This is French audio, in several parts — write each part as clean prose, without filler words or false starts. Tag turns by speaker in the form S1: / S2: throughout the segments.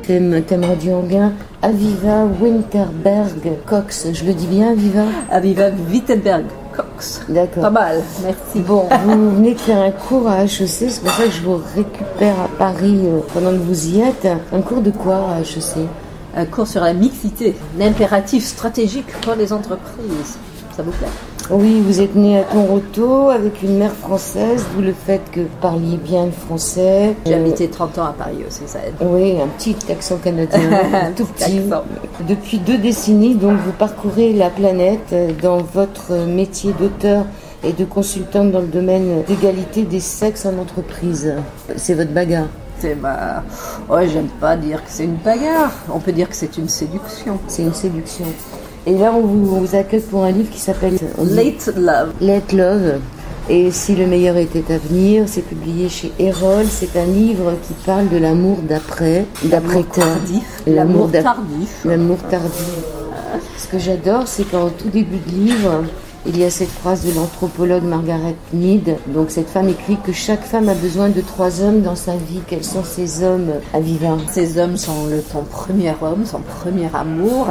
S1: thème radio anglais. Aviva Winterberg Cox, je le dis bien, Aviva?
S2: Aviva Winterberg Cox.
S1: D'accord.
S2: Pas mal, merci.
S1: Bon, vous venez de faire un cours à HEC, c'est pour ça que je vous récupère à Paris pendant que vous y êtes. Un cours de quoi à HEC?
S2: Un cours sur la mixité, l'impératif stratégique pour les entreprises. Ça vous plaît?
S1: Oui, vous êtes né à Toronto avec une mère française, d'où le fait que vous parliez bien le français.
S2: J'ai habité 30 ans à Paris aussi, ça aide.
S1: Oui, un petit accent canadien, tout petit.
S2: Accent.
S1: Depuis 2 décennies, donc, vous parcourez la planète dans votre métier d'auteur et de consultante dans le domaine d'égalité des sexes en entreprise. C'est votre bagarre.
S2: C'est ma... Ouais, j'aime pas dire que c'est une bagarre. On peut dire que c'est une séduction.
S1: C'est une séduction. Et là, on vous accueille pour un livre qui s'appelle
S2: Late Love.
S1: Late Love. Et si le meilleur était à venir, c'est publié chez Erol. C'est un livre qui parle de l'amour d'après. D'après quoi?
S2: Tardif. L'amour tardif.
S1: L'amour tardif. Ce que j'adore, c'est qu'en tout début de livre, il y a cette phrase de l'anthropologue Margaret Mead. Donc cette femme écrit que chaque femme a besoin de 3 hommes dans sa vie. Quels sont ces hommes, Aviva?
S2: Ces hommes sont ton premier homme, son premier amour.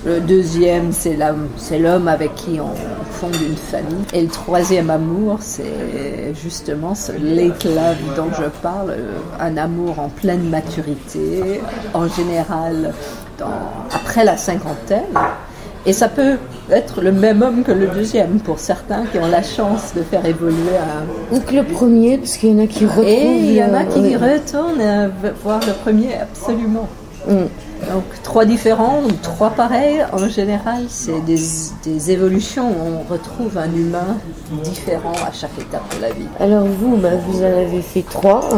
S2: Le deuxième, c'est l'homme avec qui on fonde une famille. Et le troisième amour, c'est justement ce late love dont je parle. Un amour en pleine maturité, en général après la cinquantaine. Et ça peut être le même homme que le deuxième, pour certains qui ont la chance de faire évoluer
S1: Ou que le premier, parce qu'il y en a qui retrouvent...
S2: Et il y en a qui retournent voir le premier, absolument. Donc 3 différents ou 3 pareils, en général, c'est des évolutions où on retrouve un humain différent à chaque étape de la vie.
S1: Alors vous en avez fait 3.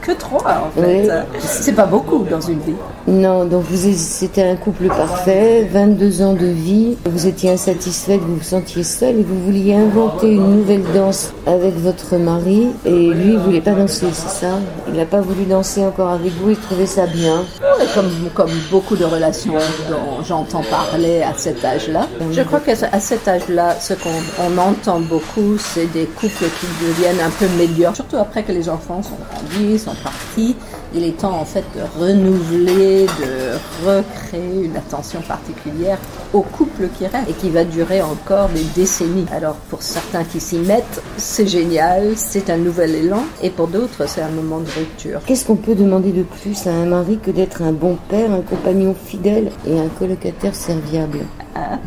S2: Que 3 en fait. Oui. C'est pas beaucoup dans une vie.
S1: Non, donc c'était un couple parfait, 22 ans de vie, vous étiez insatisfaite, vous vous sentiez seule et vous vouliez inventer une nouvelle danse avec votre mari et lui il voulait pas danser, c'est ça? Il n'a pas voulu danser encore avec vous, il trouvait ça bien.
S2: Oui, comme beaucoup de relations dont j'entends parler à cet âge-là. Je crois qu'à cet âge-là, ce qu'on entend beaucoup, c'est des couples qui deviennent un peu médiocres, surtout après que les enfants sont grandis, sont partis. Il est temps en fait de renouveler, de recréer une attention particulière au couple qui reste et qui va durer encore des décennies. Alors pour certains qui s'y mettent, c'est génial, c'est un nouvel élan, et pour d'autres c'est un moment de rupture.
S1: Qu'est-ce qu'on peut demander de plus à un mari que d'être un bon père, un compagnon fidèle et un colocataire serviable?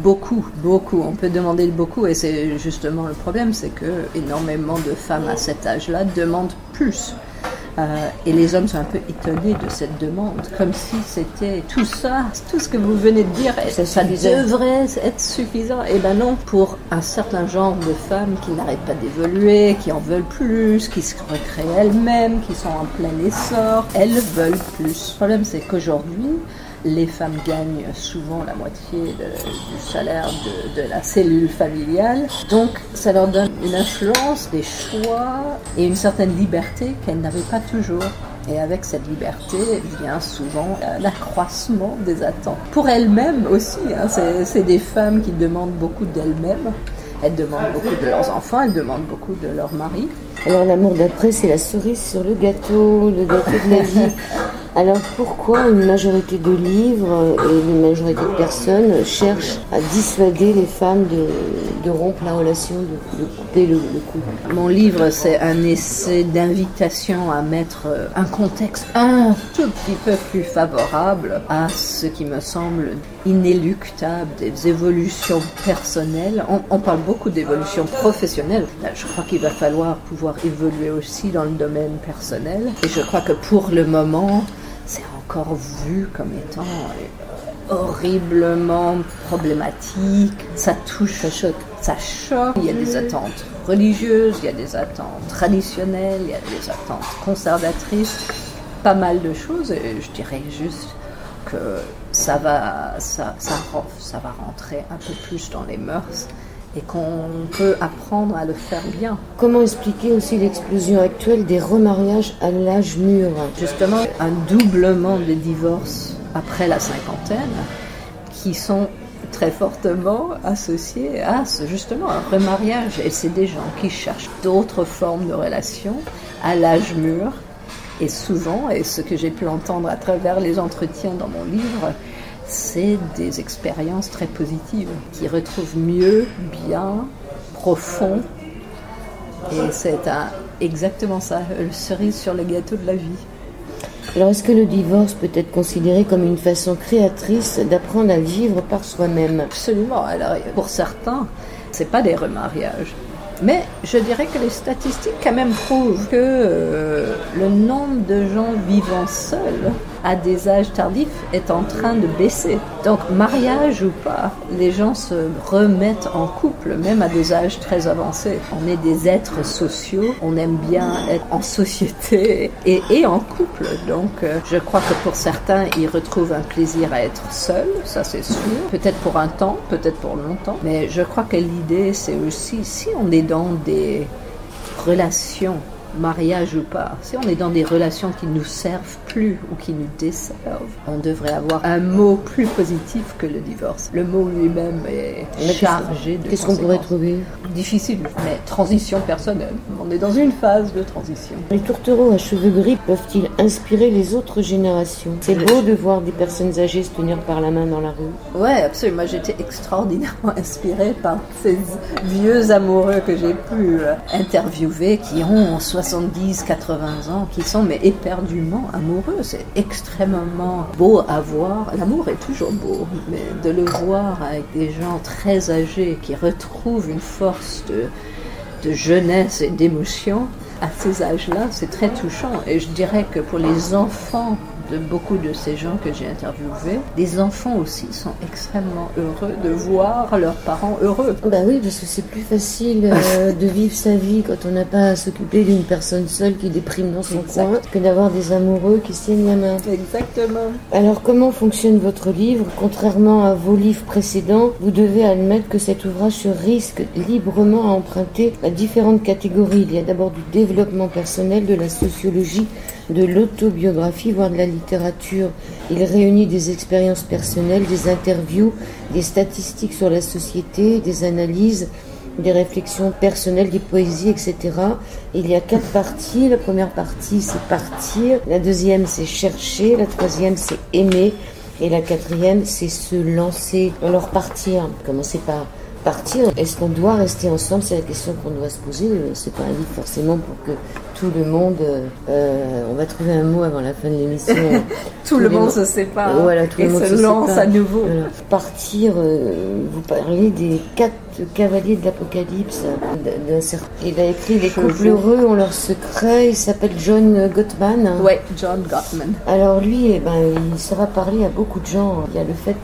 S2: Beaucoup. On peut demander beaucoup, et c'est justement le problème, c'est que énormément de femmes à cet âge-là demandent plus. Et les hommes sont un peu étonnés de cette demande, comme si c'était tout ça, tout ce que vous venez de dire, ça devrait être suffisant. Et ben non, pour un certain genre de femmes qui n'arrêtent pas d'évoluer, qui en veulent plus, qui se recréent elles-mêmes, qui sont en plein essor, elles veulent plus. Le problème, c'est qu'aujourd'hui, les femmes gagnent souvent la moitié du salaire de la cellule familiale. Donc, ça leur donne une influence, des choix et une certaine liberté qu'elles n'avaient pas toujours. Et avec cette liberté vient souvent l'accroissement des attentes. Pour elles-mêmes aussi, hein, c'est des femmes qui demandent beaucoup d'elles-mêmes. Elles demandent beaucoup de leurs enfants, elles demandent beaucoup de leur mari.
S1: Alors l'amour d'après, c'est la cerise sur le gâteau de la vie. Alors pourquoi une majorité de livres et une majorité de personnes cherchent à dissuader les femmes de rompre la relation, de couper le couple?
S2: Mon livre, c'est un essai d'invitation à mettre un contexte un tout petit peu plus favorable à ce qui me semble inéluctable, des évolutions personnelles. On parle beaucoup d'évolutions professionnelles. Je crois qu'il va falloir pouvoir évoluer aussi dans le domaine personnel. Et je crois que pour le moment, c'est encore vu comme étant horriblement problématique. Ça touche, ça choque. Il y a des attentes religieuses, il y a des attentes traditionnelles, il y a des attentes conservatrices, pas mal de choses. Et je dirais juste que ça va rentrer un peu plus dans les mœurs et qu'on peut apprendre à le faire bien.
S1: Comment expliquer aussi l'explosion actuelle des remariages à l'âge mûr?
S2: Justement, un doublement des divorces après la cinquantaine qui sont très fortement associés à justement un remariage. Et c'est des gens qui cherchent d'autres formes de relations à l'âge mûr Et souvent, et ce que j'ai pu entendre à travers les entretiens dans mon livre, c'est des expériences très positives, qui retrouvent mieux, bien, profond. Et c'est exactement ça, le cerise sur le gâteau de la vie.
S1: Alors, est-ce que le divorce peut être considéré comme une façon créatrice d'apprendre à vivre par soi-même?
S2: Absolument. Alors, pour certains, c'est pas des remariages. Mais je dirais que les statistiques quand même prouvent que le nombre de gens vivant seuls à des âges tardifs est en train de baisser. Donc mariage ou pas, les gens se remettent en couple, même à des âges très avancés. On est des êtres sociaux, on aime bien être en société et en couple. Donc je crois que pour certains, ils retrouvent un plaisir à être seuls, ça c'est sûr. Peut-être pour un temps, peut-être pour longtemps. Mais je crois que l'idée, c'est aussi, si on est dans des relations, mariage ou pas, si on est dans des relations qui ne nous servent plus ou qui nous desservent, on devrait avoir un mot plus positif que le divorce. Le mot lui-même est chargé de
S1: Qu'est-ce qu'on pourrait trouver?
S2: Difficile, mais transition personnelle. On est dans une phase de transition.
S1: Les tourtereaux à cheveux gris peuvent-ils inspirer les autres générations? C'est beau de voir des personnes âgées se tenir par la main dans la rue.
S2: Ouais, absolument. Moi, j'étais extraordinairement inspirée par ces vieux amoureux que j'ai pu interviewer, qui ont 70, 80 ans, qui sont mais éperdument amoureux. C'est extrêmement beau à voir. L'amour est toujours beau, mais de le voir avec des gens très âgés qui retrouvent une force de jeunesse et d'émotion à ces âges-là, c'est très touchant. Et je dirais que pour les enfants de beaucoup de ces gens que j'ai interviewés, les enfants aussi sont extrêmement heureux de voir leurs parents heureux.
S1: Bah oui, parce que c'est plus facile de vivre sa vie quand on n'a pas à s'occuper d'une personne seule qui déprime dans son coin que d'avoir des amoureux qui se tiennent la main.
S2: Exactement.
S1: Alors comment fonctionne votre livre? Contrairement à vos livres précédents, vous devez admettre que cet ouvrage se risque librement à emprunter à différentes catégories. Il y a d'abord du développement personnel, de la sociologie, de l'autobiographie, voire de la littérature. Il réunit des expériences personnelles, des interviews, des statistiques sur la société, des analyses, des réflexions personnelles, des poésies, etc. Il y a 4 parties. La première partie, c'est partir. La deuxième, c'est chercher. La troisième, c'est aimer. Et la quatrième, c'est se lancer. Alors partir, commencer par partir. Est-ce qu'on doit rester ensemble? C'est la question qu'on doit se poser. C'est pas un livre forcément pour que tout le monde... on va trouver un mot avant la fin de l'émission.
S2: tout le monde se sépare
S1: voilà, tout
S2: et
S1: le monde
S2: se lance à nouveau.
S1: Voilà. Partir, vous parlez des 4 cavaliers de l'Apocalypse. Il a écrit Les couples heureux ont leurs secrets. Il s'appelle John Gottman.
S2: Oui, John Gottman.
S1: Alors lui, ça va parler à beaucoup de gens. Il y a le fait...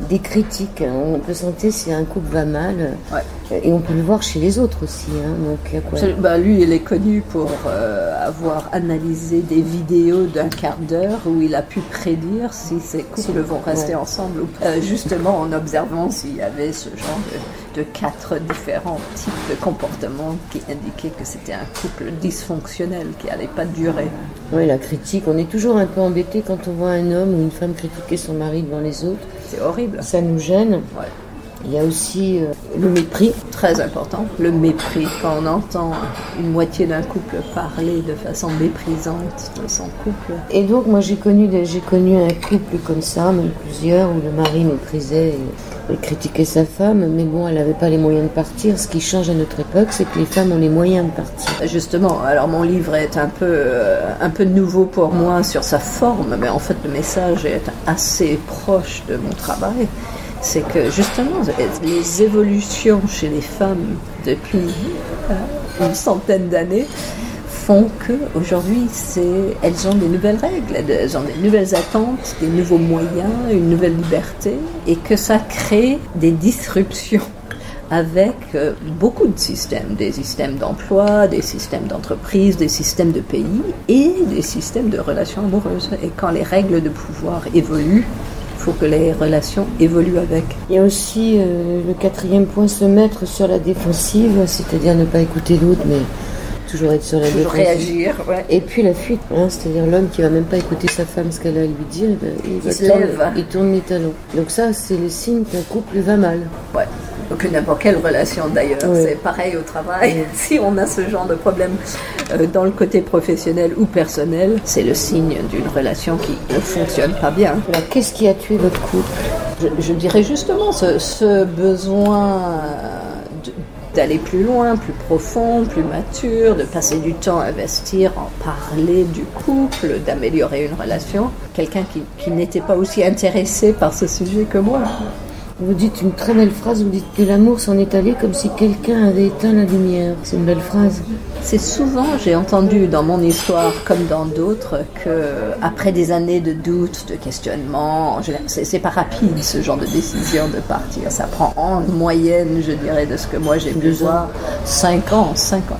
S1: des critiques, on peut sentir si un couple va mal, et on peut le voir chez les autres aussi. Donc, il y a quoi?
S2: Lui, il est connu pour avoir analysé des vidéos d'1 quart d'heure où il a pu prédire si ces couples vont rester ensemble ou pas. Justement en observant s'il y avait ce genre de 4 différents types de comportements qui indiquaient que c'était un couple dysfonctionnel qui n'allait pas durer.
S1: Oui, la critique, on est toujours un peu embêté quand on voit un homme ou une femme critiquer son mari devant les autres.
S2: C'est horrible.
S1: Ça nous gêne.
S2: Ouais.
S1: Il y a aussi le mépris.
S2: Très important, le mépris. Quand on entend une moitié d'un couple parler de façon méprisante de son couple.
S1: Et donc, moi, j'ai connu un couple comme ça, même plusieurs, où le mari méprisait et critiquait sa femme, mais bon, elle n'avait pas les moyens de partir. Ce qui change à notre époque, c'est que les femmes ont les moyens de partir.
S2: Justement, alors mon livre est un peu nouveau pour moi sur sa forme, mais en fait, le message est assez proche de mon travail. C'est que justement, les évolutions chez les femmes depuis une centaine d'années font qu'aujourd'hui, elles ont des nouvelles règles, elles ont des nouvelles attentes, des nouveaux moyens, une nouvelle liberté, et que ça crée des disruptions avec beaucoup de systèmes, des systèmes d'emploi, des systèmes d'entreprise, des systèmes de pays et des systèmes de relations amoureuses. Et quand les règles de pouvoir évoluent, il faut que les relations évoluent avec.
S1: Il y a aussi le 4e point, se mettre sur la défensive, c'est-à-dire ne pas écouter l'autre, mais toujours être sur la défensive.
S2: Réagir, ouais.
S1: Et puis la fuite, c'est-à-dire l'homme qui va même pas écouter sa femme, ce qu'elle a à lui dire, il tourne les talons. Donc ça, c'est le signe qu'un couple va mal.
S2: Ouais. Que n'importe quelle relation d'ailleurs.
S1: Oui.
S2: C'est pareil au travail. Si on a ce genre de problème dans le côté professionnel ou personnel, c'est le signe d'une relation qui ne fonctionne pas bien.
S1: Alors, qu'est-ce qui a tué votre couple?
S2: Je dirais justement ce besoin d'aller plus loin, plus profond, plus mature, de passer du temps à investir, en parler du couple, d'améliorer une relation. Quelqu'un qui n'était pas aussi intéressé par ce sujet que moi.
S1: Vous dites une très belle phrase, vous dites que l'amour s'en est allé comme si quelqu'un avait éteint la lumière. C'est une belle phrase.
S2: C'est souvent, j'ai entendu dans mon histoire comme dans d'autres, que après des années de doutes, de questionnements, c'est pas rapide ce genre de décision de partir. Ça prend en moyenne, je dirais, de ce que moi j'ai pu voir, 5 ans.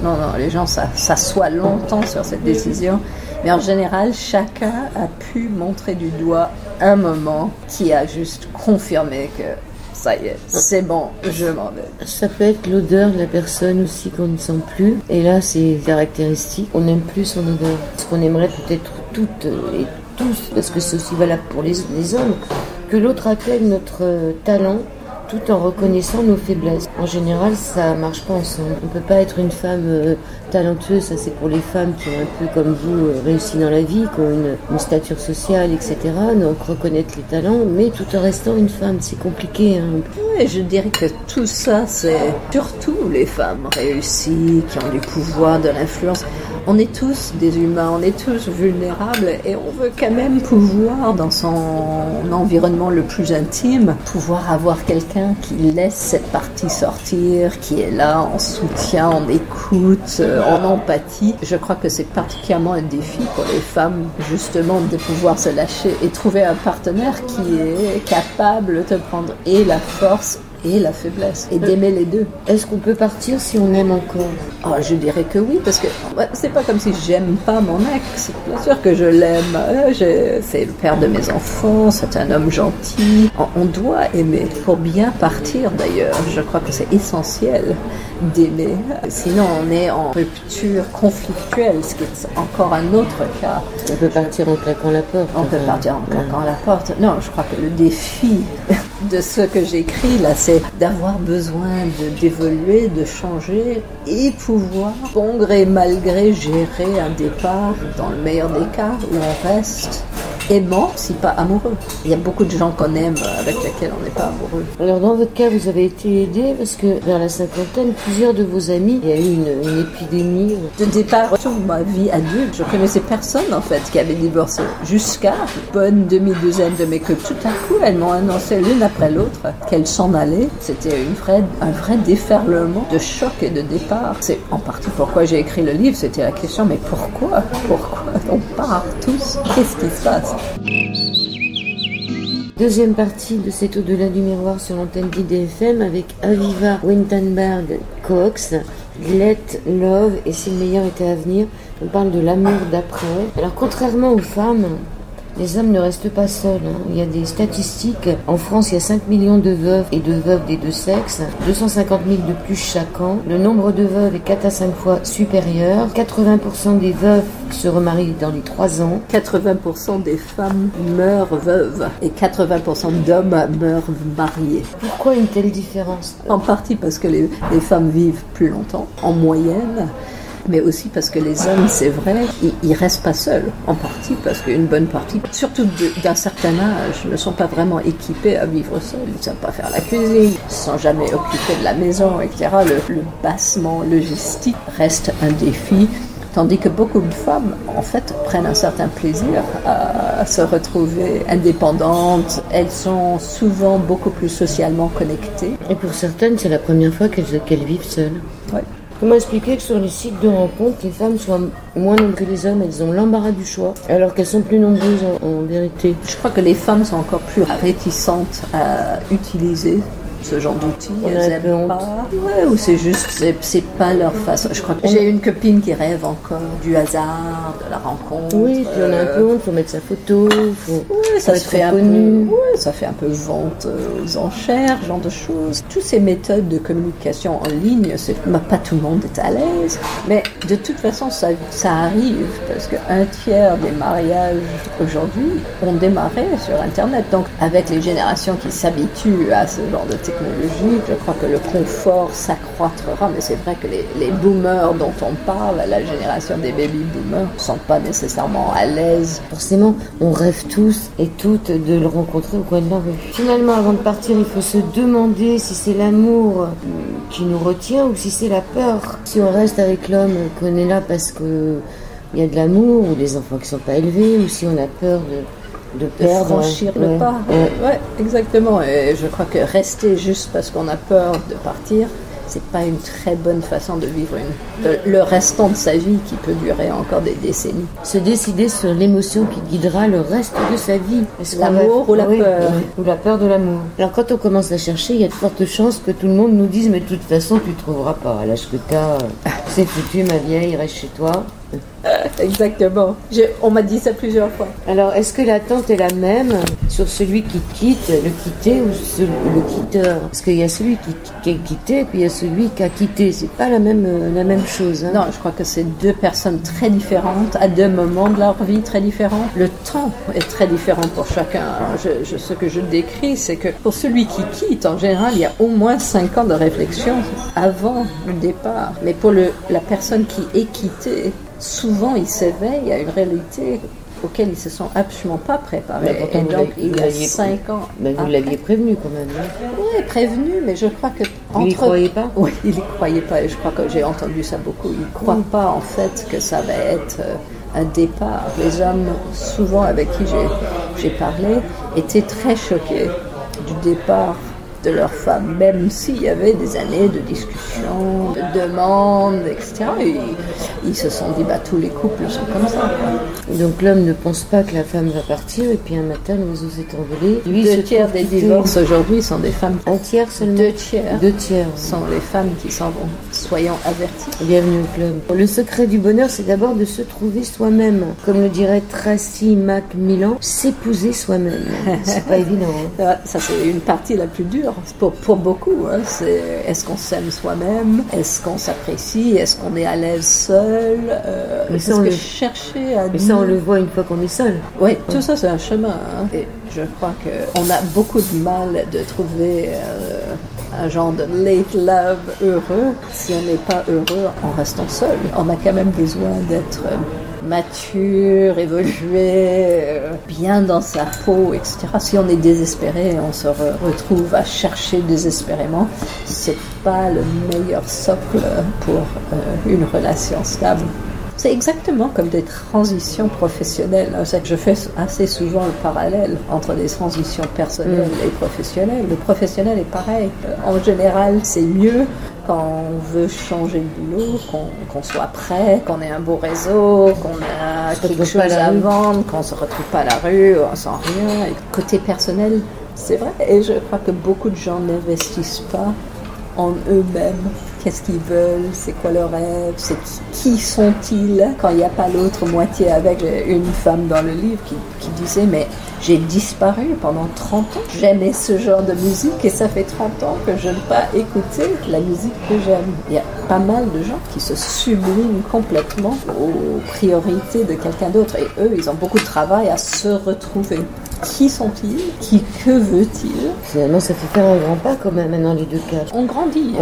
S2: Non, les gens s'assoient longtemps sur cette décision. Mais en général, chacun a pu montrer du doigt un moment qui a juste confirmé que ça y est, c'est bon, je m'en vais.
S1: Ça peut être l'odeur de la personne aussi qu'on ne sent plus. Et là, c'est caractéristique. On n'aime plus son odeur. Ce qu'on aimerait peut-être toutes et tous, parce que c'est aussi valable pour les hommes, que l'autre accueille notre talent tout en reconnaissant nos faiblesses. En général, ça marche pas ensemble. On peut pas être une femme talentueuse, ça c'est pour les femmes qui ont un peu comme vous réussi dans la vie, qui ont une stature sociale, etc. Donc reconnaître les talents, mais tout en restant une femme, c'est compliqué.
S2: Oui, je dirais que tout ça, c'est surtout les femmes réussies, qui ont du pouvoir, de l'influence. On est tous des humains, on est tous vulnérables et on veut quand même pouvoir, dans son environnement le plus intime, pouvoir avoir quelqu'un qui laisse cette partie sortir, qui est là en soutien, en écoute, en empathie. Je crois que c'est particulièrement un défi pour les femmes, justement, de pouvoir se lâcher et trouver un partenaire qui est capable de prendre et la force et la faiblesse, et d'aimer les deux.
S1: Est-ce qu'on peut partir si on aime encore?
S2: Je dirais que oui, parce que c'est pas comme si j'aime pas mon ex. Bien sûr que je l'aime. C'est le père de mes enfants, c'est un homme gentil. On doit aimer pour bien partir d'ailleurs. Je crois que c'est essentiel d'aimer. Sinon, on est en rupture conflictuelle, ce qui est encore un autre cas.
S1: On peut partir en claquant la porte.
S2: On peut partir en claquant la porte. Non, je crois que le défi de ce que j'écris là, c'est d'avoir besoin d'évoluer, de changer et pouvoir, bon gré mal gré, gérer un départ, dans le meilleur des cas, où on reste aimant, si pas amoureux. Il y a beaucoup de gens qu'on aime avec lesquels on n'est pas amoureux.
S1: Alors dans votre cas, vous avez été aidé parce que vers la cinquantaine, plusieurs de vos amis, il y a eu une épidémie.
S2: De départ, toute ma vie adulte, je connaissais personne en fait qui avait divorcé. Jusqu'à une bonne demi-douzaine de mes copines. Tout à coup, elles m'ont annoncé l'une après l'autre qu'elles s'en allaient. C'était un vrai déferlement de choc et de départ. C'est en partie pourquoi j'ai écrit le livre. C'était la question, mais pourquoi on part tous? Qu'est-ce qui se passe?
S1: Deuxième partie de cet Au-delà du miroir sur l'antenne d'IDFM avec Aviva Wintenberg Cox, Let Love et Si le meilleur était à venir. On parle de l'amour d'après. Alors contrairement aux femmes, les hommes ne restent pas seuls. Il y a des statistiques. En France, il y a 5 millions de veuves et de veuves des deux sexes. 250 000 de plus chaque an. Le nombre de veuves est 4 à 5 fois supérieur. 80% des veuves se remarient dans les 3 ans.
S2: 80% des femmes meurent veuves et 80% d'hommes meurent mariés.
S1: Pourquoi une telle différence?
S2: En partie parce que les femmes vivent plus longtemps, en moyenne. Mais aussi parce que les hommes, c'est vrai, ils restent pas seuls. En partie parce qu'une bonne partie, surtout d'un certain âge, ne sont pas vraiment équipés à vivre seuls. Ils ne savent pas faire la cuisine, ils ne sont jamais occupés de la maison, etc. Le bassement logistique reste un défi. Tandis que beaucoup de femmes, en fait, prennent un certain plaisir à se retrouver indépendantes. Elles sont souvent beaucoup plus socialement connectées.
S1: Et pour certaines, c'est la première fois qu'elles vivent seules.
S2: Ouais.
S1: Comment expliquer que sur les sites de rencontres, les femmes soient moins nombreuses que les hommes, elles ont l'embarras du choix, alors qu'elles sont plus nombreuses en vérité?
S2: Je crois que les femmes sont encore plus réticentes à utiliser ce genre d'outils. Elles n'aiment pas. Ouais, ou c'est juste, c'est pas leur façon. Je crois que j'ai une copine qui rêve encore du hasard, de la rencontre.
S1: Oui, puis on a un peu honte, faut mettre sa photo,
S2: ça se fait un peu, ça fait un peu vente aux enchères, ce genre de choses. Toutes ces méthodes de communication en ligne, pas tout le monde est à l'aise, mais de toute façon, ça arrive parce qu'un tiers des mariages aujourd'hui ont démarré sur Internet. Donc, avec les générations qui s'habituent à ce genre de technologie, technologie, je crois que le confort s'accroîtra, mais c'est vrai que les boomers dont on parle, la génération des baby-boomers, ne sont pas nécessairement à l'aise.
S1: Forcément, on rêve tous et toutes de le rencontrer au coin de la rue. Finalement, avant de partir, il faut se demander si c'est l'amour qui nous retient ou si c'est la peur. Si on reste avec l'homme qu'on est là parce que il y a de l'amour ou des enfants qui ne sont pas élevés, ou si on a peur de perdre,
S2: franchir le pas. Ouais, exactement. Et je crois que rester juste parce qu'on a peur de partir, c'est pas une très bonne façon de vivre le restant de sa vie qui peut durer encore des décennies.
S1: Se décider sur l'émotion qui guidera le reste de sa vie.
S2: L'amour ou la peur.
S1: Ou la peur de l'amour. Alors quand on commence à chercher, il y a de fortes chances que tout le monde nous dise mais de toute façon tu ne trouveras pas. À l'âge que tu as, c'est foutu ma vieille, reste chez toi.
S2: Exactement. On m'a dit ça plusieurs fois.
S1: Alors, est-ce que l'attente est la même sur celui qui quitte, le quitté ou le quitteur? Parce qu'il y a celui qui est quitté et puis il y a celui qui a quitté. C'est pas la même chose. Hein.
S2: Non, je crois que c'est deux personnes très différentes, à deux moments de leur vie très différents. Le temps est très différent pour chacun. Ce que je décris, c'est que pour celui qui quitte, en général, il y a au moins 5 ans de réflexion avant le départ. Mais pour la personne qui est quittée, souvent, ils s'éveillent à une réalité auquel ils ne se sont absolument pas préparés.
S1: Et
S2: donc, il y a 5 ans.
S1: Mais vous l'aviez prévenu quand même. Hein.
S2: Oui, prévenu, mais je crois que...
S1: Il n'y croyait pas?
S2: Oui, il n'y croyait pas. Et je crois que j'ai entendu ça beaucoup. Il ne croit pas, en fait, que ça va être un départ. Les hommes, souvent avec qui j'ai parlé, étaient très choqués du départ de leur femme, même s'il y avait des années de discussions, de demandes, etc. Et ils se sont dit, tous les couples sont comme ça.
S1: Donc l'homme ne pense pas que la femme va partir et puis un matin l'oiseau s'est envolé.
S2: 2 tiers des divorces aujourd'hui sont des femmes.
S1: 1 tiers seulement?
S2: 2 tiers.
S1: 2 tiers
S2: sont les femmes qui s'en vont. Soyons avertis.
S1: Bienvenue au club. Le secret du bonheur, c'est d'abord de se trouver soi-même. Comme le dirait Tracy McMillan, s'épouser soi-même. C'est pas évident. Hein.
S2: Ça, c'est une partie la plus dure. Pour beaucoup, hein, est-ce qu'on s'aime soi-même? Est-ce qu'on s'apprécie? Est-ce qu'on est à l'aise seul? Chercher à...
S1: Mais ça, on le voit une fois qu'on est seul.
S2: Oui, tout ça, c'est un chemin. Hein. Et je crois qu'on a beaucoup de mal de trouver un genre de late love heureux si on n'est pas heureux en restant seul. On a quand même besoin d'être mature, évolué, bien dans sa peau, etc. Si on est désespéré, on se retrouve à chercher désespérément. C'est pas le meilleur socle pour une relation stable. C'est exactement comme des transitions professionnelles. C'est que je fais assez souvent le parallèle entre des transitions personnelles et professionnelles. Le professionnel est pareil. En général, c'est mieux quand on veut changer de boulot, qu'on soit prêt, qu'on ait un beau réseau, qu'on a quelque chose à vendre, qu'on ne se retrouve pas à la rue sans rien. Et côté personnel, c'est vrai. Et je crois que beaucoup de gens n'investissent pas en eux-mêmes. Qu'est-ce qu'ils veulent? C'est quoi leur rêve? C'est qui sont-ils? Quand il n'y a pas l'autre moitié avec. J'ai une femme dans le livre qui disait, mais j'ai disparu pendant 30 ans. J'aimais ce genre de musique et ça fait 30 ans que je n'ai pas écouté la musique que j'aime. Il y a pas mal de gens qui se subliment complètement aux priorités de quelqu'un d'autre. Et eux, ils ont beaucoup de travail à se retrouver. Qui sont-ils? Que veut-il?
S1: Finalement, ça fait faire un grand pas quand même dans les deux cas.
S2: On grandit.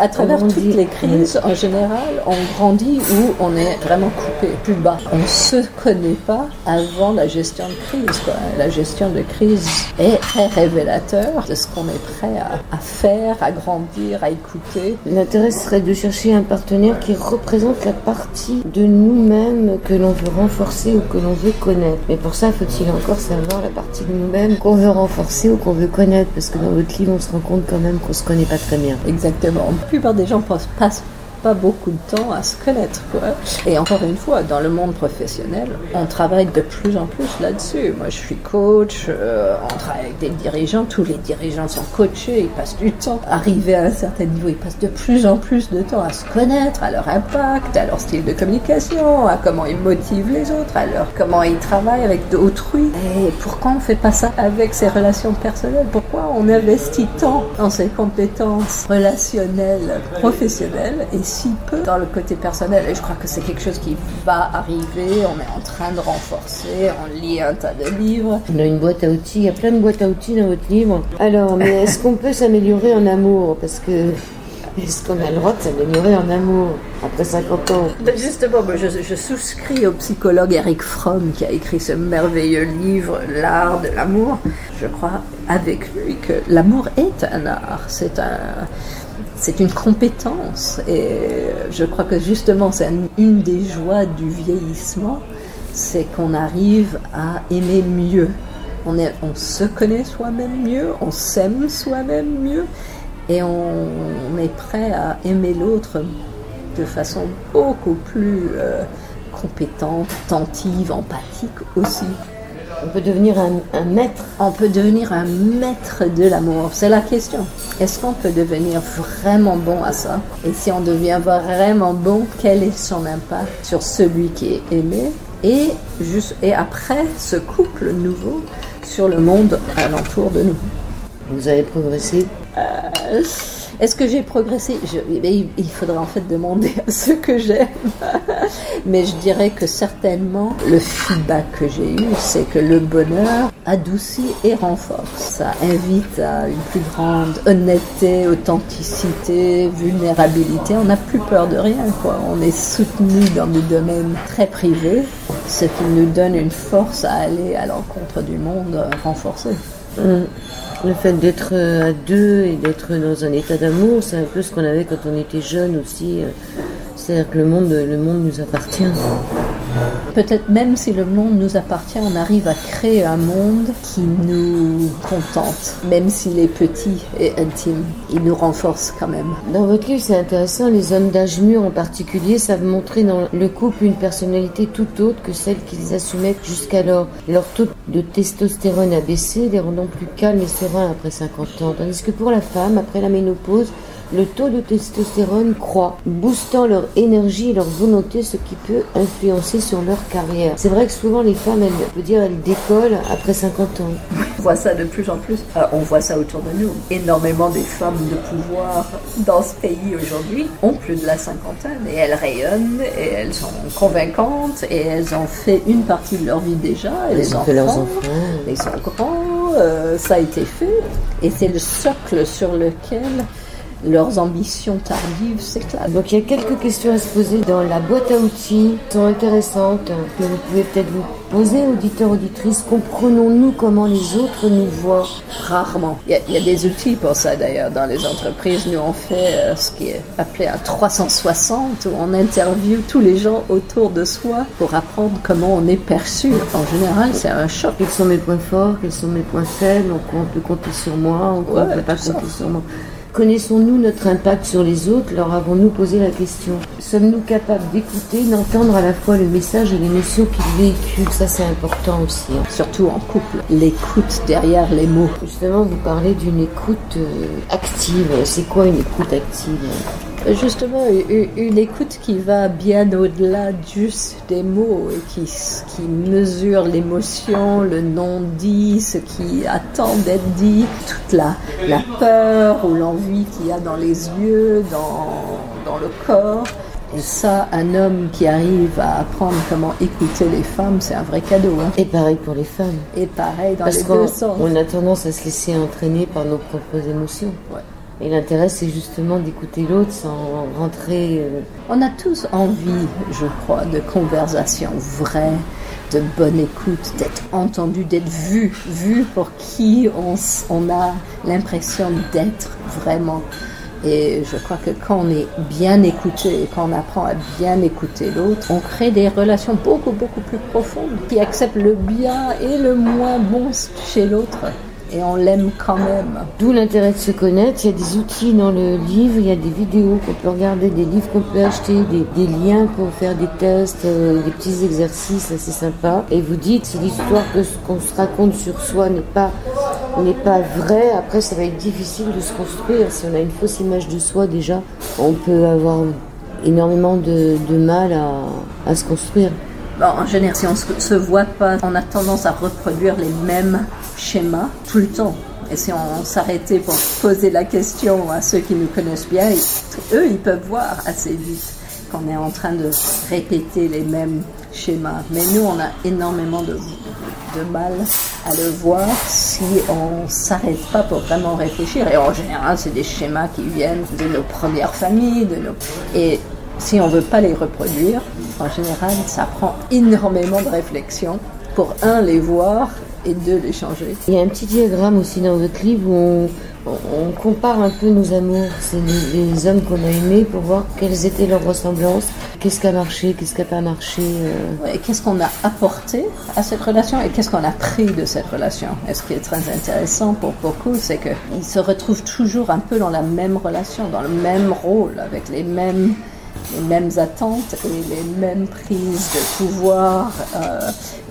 S2: À travers toutes les crises, en général, on grandit où on est vraiment coupé, plus bas. On ne se connaît pas avant la gestion de crise. La gestion de crise est très révélateur de ce qu'on est prêt à faire, à grandir, à écouter.
S1: L'intérêt serait de chercher un partenaire qui représente la partie de nous-mêmes que l'on veut renforcer ou que l'on veut connaître. Mais pour ça, faut-il encore savoir la partie de nous-mêmes qu'on veut renforcer ou qu'on veut connaître, parce que dans votre livre, on se rend compte quand même qu'on se connaît pas très bien.
S2: Exactement. La plupart des gens passent pas beaucoup de temps à se connaître, quoi. Et encore une fois, dans le monde professionnel, on travaille de plus en plus là-dessus. Moi, je suis coach, on travaille avec des dirigeants, tous les dirigeants sont coachés, ils passent du temps. Arrivés à un certain niveau, ils passent de plus en plus de temps à se connaître, à leur impact, à leur style de communication, à comment ils motivent les autres, à comment ils travaillent avec d'autrui. Et pourquoi on fait pas ça avec ses relations personnelles? Pourquoi on investit tant dans ses compétences relationnelles, professionnelles, et si peu dans le côté personnel. Et je crois que c'est quelque chose qui va arriver. On est en train de renforcer. On lit un tas de livres.
S1: On a une boîte à outils. Il y a plein de boîtes à outils dans votre livre. Alors, mais est-ce qu'on peut s'améliorer en amour? Parce que est-ce qu'on a le droit de s'améliorer en amour après 50 ans?
S2: Justement, je souscris au psychologue Erich Fromm qui a écrit ce merveilleux livre, L'art de l'amour. Je crois avec lui que l'amour est un art, c'est une compétence. Et je crois que justement, c'est une des joies du vieillissement, c'est qu'on arrive à aimer mieux. On se connaît soi-même mieux, on s'aime soi-même mieux. Et on est prêt à aimer l'autre de façon beaucoup plus compétente, attentive, empathique aussi.
S1: On peut devenir un maître.
S2: On peut devenir un maître de l'amour. C'est la question. Est-ce qu'on peut devenir vraiment bon à ça? Et si on devient vraiment bon, quel est son impact sur celui qui est aimé? Et après, ce couple nouveau sur le monde alentour de nous.
S1: Vous avez progressé?
S2: Est-ce que j'ai progressé? Il faudra en fait demander à ceux que j'aime. Mais je dirais que certainement, le feedback que j'ai eu, c'est que le bonheur adoucit et renforce. Ça invite à une plus grande honnêteté, authenticité, vulnérabilité. On n'a plus peur de rien, quoi. On est soutenu dans des domaines très privés, ce qui nous donne une force à aller à l'encontre du monde renforcé.
S1: Le fait d'être à deux et d'être dans un état d'amour, c'est un peu ce qu'on avait quand on était jeune aussi. C'est-à-dire que le monde nous appartient.
S2: Peut-être même si le monde nous appartient, on arrive à créer un monde qui nous contente, même s'il est petit et intime. Il nous renforce quand même.
S1: Dans votre livre, c'est intéressant, les hommes d'âge mûr en particulier savent montrer dans le couple une personnalité tout autre que celle qu'ils assumaient jusqu'alors. Leur taux de testostérone a baissé, les rendant plus calmes et sereins après 50 ans. Tandis que pour la femme, après la ménopause, le taux de testostérone croît, boostant leur énergie et leur volonté, ce qui peut influencer sur leur carrière. C'est vrai que souvent les femmes, elles décollent après 50 ans.
S2: On voit ça de plus en plus. On voit ça autour de nous. Énormément des femmes de pouvoir dans ce pays aujourd'hui ont plus de la cinquantaine et elles rayonnent et elles sont convaincantes et elles ont fait une partie de leur vie déjà.
S1: Elles ont fait leurs enfants.
S2: Ils sont grands, ça a été fait et c'est le socle sur lequel leurs ambitions tardives s'éclatent.
S1: Donc il y a quelques questions à se poser dans la boîte à outils, qui sont intéressantes, que vous pouvez peut-être vous poser, auditeurs, auditrices. Comprenons-nous comment les autres nous voient?
S2: Rarement. Il y a des outils pour ça d'ailleurs dans les entreprises. Nous on fait ce qui est appelé un 360, où on interviewe tous les gens autour de soi pour apprendre comment on est perçu. En général, c'est un choc.
S1: Quels sont mes points forts? Quels sont mes points faibles? Donc on peut compter sur moi, ou on ne peut pas compter sur moi. Connaissons-nous notre impact sur les autres? Leur avons-nous posé la question? Sommes-nous capables d'écouter, d'entendre à la fois le message et l'émotion qu'ils véhiculent? Ça, c'est important aussi.
S2: Surtout en couple. L'écoute derrière les mots.
S1: Justement, vous parlez d'une écoute active. C'est quoi une écoute active?
S2: Justement, une écoute qui va bien au-delà juste des mots et qui mesure l'émotion, le non-dit, ce qui attend d'être dit, toute la peur ou l'envie qu'il y a dans les yeux, dans le corps. Et ça, un homme qui arrive à apprendre comment écouter les femmes, c'est un vrai cadeau. Hein.
S1: Et pareil pour les femmes.
S2: Et pareil dans les deux sens.
S1: On a tendance à se laisser entraîner par nos propres émotions.
S2: Ouais.
S1: Et l'intérêt, c'est justement d'écouter l'autre sans rentrer...
S2: On a tous envie, je crois, de conversations vraies, de bonne écoute, d'être entendu, d'être vu pour qui on a l'impression d'être vraiment. Et je crois que quand on est bien écouté et quand on apprend à bien écouter l'autre, on crée des relations beaucoup, beaucoup plus profondes qui acceptent le bien et le moins bon chez l'autre. Et on l'aime quand même.
S1: D'où l'intérêt de se connaître. Il y a des outils dans le livre, il y a des vidéos qu'on peut regarder, des livres qu'on peut acheter, des liens pour faire des tests, des petits exercices assez sympas. Et vous dites, si l'histoire qu'on se raconte sur soi n'est pas vraie, après ça va être difficile de se construire. Si on a une fausse image de soi déjà, on peut avoir énormément de mal à se construire.
S2: Bon, en général, si on ne se voit pas, on a tendance à reproduire les mêmes schémas tout le temps. Et si on s'arrêtait pour poser la question à ceux qui nous connaissent bien, eux, ils peuvent voir assez vite qu'on est en train de répéter les mêmes schémas. Mais nous, on a énormément de mal à le voir si on ne s'arrête pas pour vraiment réfléchir. Et en général, c'est des schémas qui viennent de nos premières familles. Et si on ne veut pas les reproduire, en général, ça prend énormément de réflexion pour, les voir et deux, les changer.
S1: Il y a un petit diagramme aussi dans votre livre où on compare un peu nos amours. C'est les hommes qu'on a aimés pour voir quelles étaient leurs ressemblances, qu'est-ce qui a marché, qu'est-ce qui n'a pas marché.
S2: Et qu'est-ce qu'on a apporté à cette relation et qu'est-ce qu'on a pris de cette relation. Et ce qui est très intéressant pour beaucoup, c'est qu'ils se retrouvent toujours un peu dans la même relation, dans le même rôle, avec les mêmes attentes et les mêmes prises de pouvoir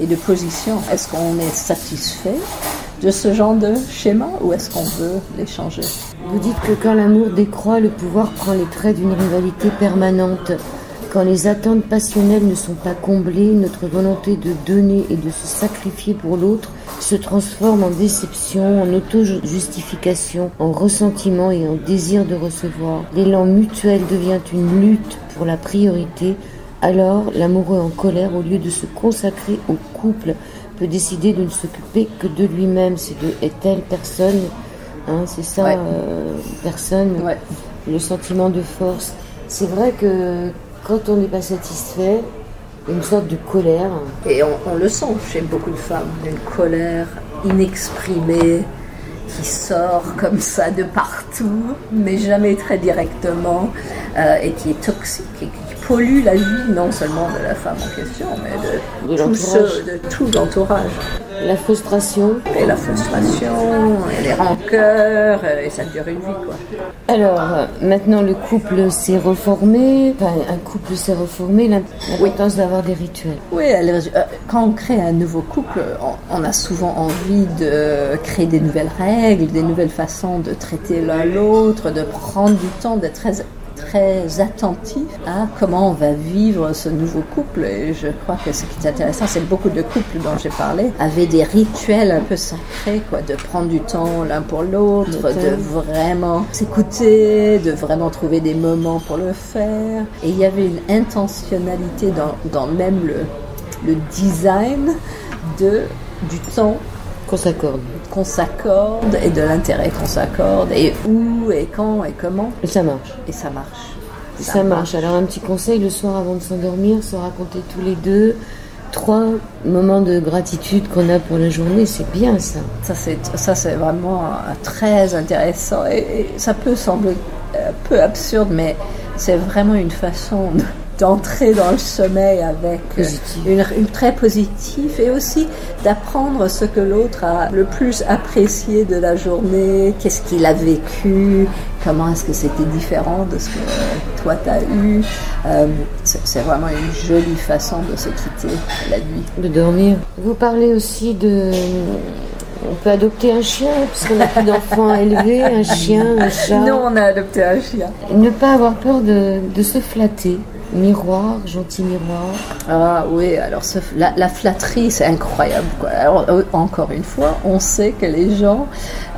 S2: et de position. Est-ce qu'on est satisfait de ce genre de schéma ou est-ce qu'on veut les changer?
S1: Vous dites que quand l'amour décroît, le pouvoir prend les traits d'une rivalité permanente. Quand les attentes passionnelles ne sont pas comblées, notre volonté de donner et de se sacrifier pour l'autre se transforme en déception, en auto-justification, en ressentiment et en désir de recevoir. L'élan mutuel devient une lutte pour la priorité. Alors, l'amoureux en colère, au lieu de se consacrer au couple, peut décider de ne s'occuper que de lui-même. C'est de est-elle personne, c'est ça, ouais. Personne, ouais. Le sentiment de force. C'est vrai que quand on n'est pas satisfait, il y a une sorte de colère.
S2: Et on le sent chez beaucoup de femmes, une colère inexprimée qui sort comme ça de partout, mais jamais très directement, et qui est toxique et qui pollue la vie non seulement de la femme en question, mais de tout l'entourage.
S1: La frustration.
S2: Et la frustration, et les rancœurs, et ça dure une vie, quoi.
S1: Alors, maintenant le couple s'est reformé, un couple s'est reformé, l'importance d'avoir des rituels.
S2: Oui, quand on crée un nouveau couple, on a souvent envie de créer des nouvelles règles, des nouvelles façons de traiter l'un l'autre, de prendre du temps, d'être très attentif à comment on va vivre ce nouveau couple. Et je crois que ce qui est intéressant, c'est que beaucoup de couples dont j'ai parlé avaient des rituels un peu sacrés, quoi, de prendre du temps l'un pour l'autre, de vraiment s'écouter, de vraiment trouver des moments pour le faire. Et il y avait une intentionnalité dans même le design du temps qu'on s'accorde et de l'intérêt qu'on s'accorde et où et quand et comment.
S1: Et ça marche. Ça marche. Alors un petit conseil, le soir avant de s'endormir, se raconter tous les deux 3 moments de gratitude qu'on a pour la journée, c'est bien ça.
S2: Ça c'est vraiment très intéressant et ça peut sembler un peu absurde, mais c'est vraiment une façon d'entrer dans le sommeil avec une très positive et aussi d'apprendre ce que l'autre a le plus apprécié de la journée, qu'est-ce qu'il a vécu, comment est-ce que c'était différent de ce que toi t'as eu. C'est vraiment une jolie façon de se quitter la nuit.
S1: De dormir. Vous parlez aussi on peut adopter un chien, puisqu'on n'a plus d'enfants à élever, un chien, un chat.
S2: Non, on a adopté un chien.
S1: Ne pas avoir peur de se flatter. Miroir, gentil miroir.
S2: Ah oui, alors la flatterie, c'est incroyable, quoi. Alors, encore une fois, on sait que les gens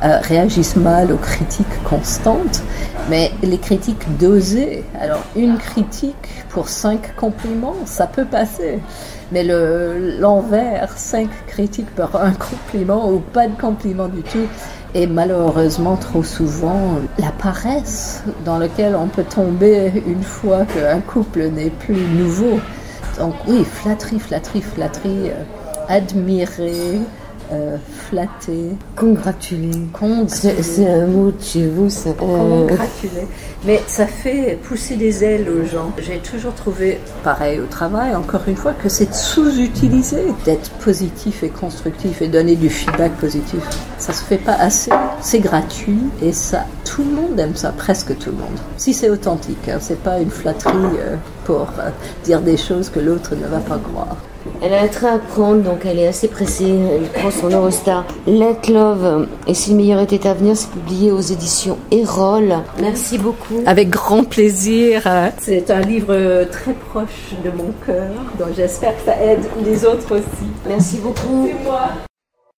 S2: réagissent mal aux critiques constantes, mais les critiques dosées. Alors, une critique pour 5 compliments, ça peut passer. Mais l'envers, 5 critiques pour un compliment ou pas de compliment du tout. Et malheureusement, trop souvent, la paresse dans laquelle on peut tomber une fois qu'un couple n'est plus nouveau. Donc oui, flatterie, admirer, flatter.
S1: Congratuler. C'est un mot de chez vous, ça.
S2: Congratuler. Mais ça fait pousser des ailes aux gens. J'ai toujours trouvé, pareil au travail, encore une fois, que c'est sous-utilisé d'être positif et constructif et donner du feedback positif. Ça se fait pas assez. C'est gratuit et ça, tout le monde aime ça, presque tout le monde. Si c'est authentique, c'est pas une flatterie pour dire des choses que l'autre ne va pas croire.
S1: Elle a un train à prendre, donc elle est assez pressée. Elle prend son Eurostar. Let Love et si le meilleur était à venir, c'est publié aux éditions Erol. Merci beaucoup.
S2: Avec grand plaisir. C'est un livre très proche de mon cœur, donc j'espère que ça aide les autres aussi.
S1: Merci beaucoup.
S2: C'est moi.